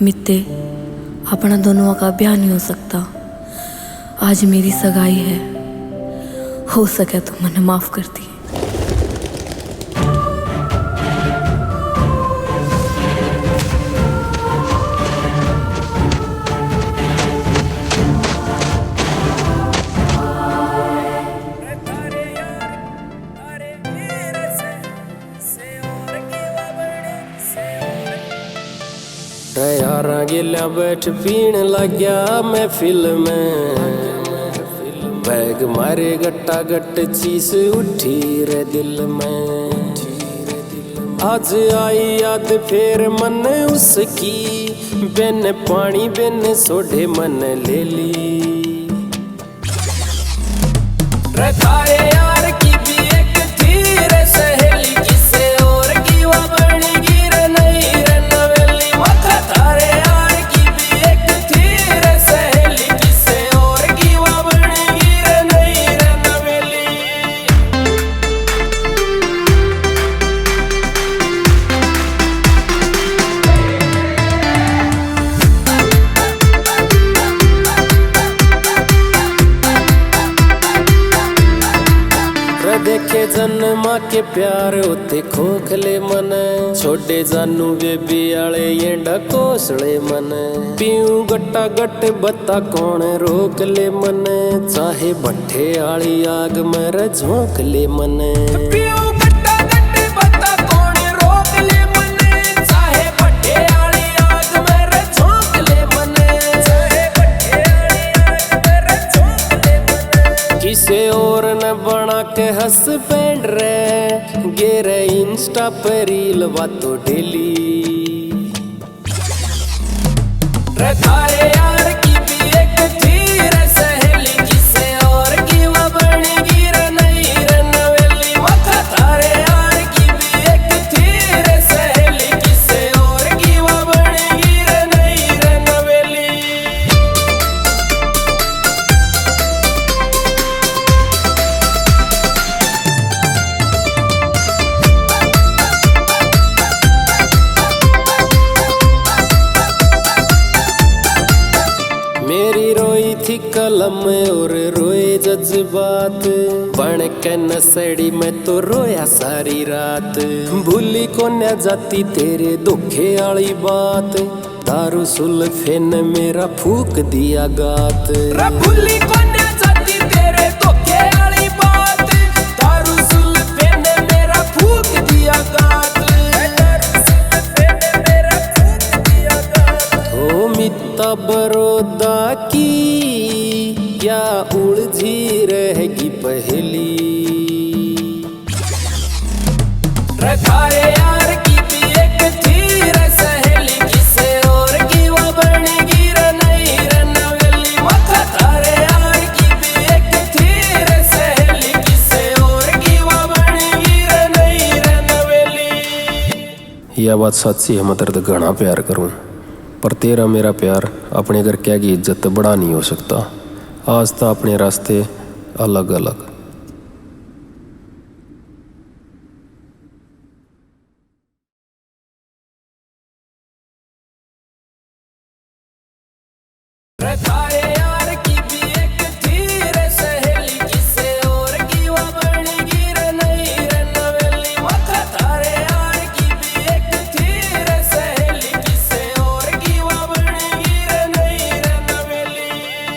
मित्ते अपना दोनों का ब्याह नहीं हो सकता। आज मेरी सगाई है, हो सके तो मने माफ कर दी। यारा गिल्या बैठ पीण लग गया मैं फिल्म बैग मारे गट्टा गट चीस उठी रे दिल में। आज आई याद फेर मन उसकी, बिन पानी बिन सोडे मन ले ली। रे थारे यार की भी एक थी रे सहेली, किसे और की वो बनेगी रे नहीं रे नवेली। मथा थारे यार की भी एक थी रे सहेली, किसे और की वो बनेगी रे नहीं रे नवेली। देखे जन्मा के प्यार होते खोखले मन, छोटे जानू बेबी आले ये ढकोसले मन। पीऊ गट्टा गट बता कौन रोक ले मन, चाहे भट्ठे आली आग में झोंक ले मन। किसे और न बना के हंस पेंड रे, गेरे इंस्टा पे रील बातो डेली। रे थारे यार की भी एक थी रे सहेली, किसे और की वो बनेगी रे नहीं रे नवेली। मथा थारे यार की भी एक थी रे सहेली, किसे और की वो बनेगी रे नहीं रे नवेली। मेरी रोई थी कलम और रोए जज्बात, बन के नसड़ी में तो रोया सारी रात। भूली को न जाती तेरे दुखे आली बात, दारू सुल्फे ने मेरा फूक दिया गात। भूली को न जाती तेरे दुखे आली बात, दारू सुल्फे ने मेरा फूक दिया गात। ओ मित्ता बरोदा की क्या उलझी रहेगी पहली। रे थारे यार की भी एक थी रे सहेली, किसे और की वो बनेगी रे नहीं रे नवेली। मथा थारे यार की भी एक थी रे सहेली, किसे और की वो बनेगी रे नहीं रे नवेली। यह बात सच्ची है, मैं तेरे से घना प्यार करूं, पर तेरा मेरा प्यार अपने घर क्या की इज्जत बढ़ा नहीं हो सकता। आज तो अपने रास्ते अलग अलग।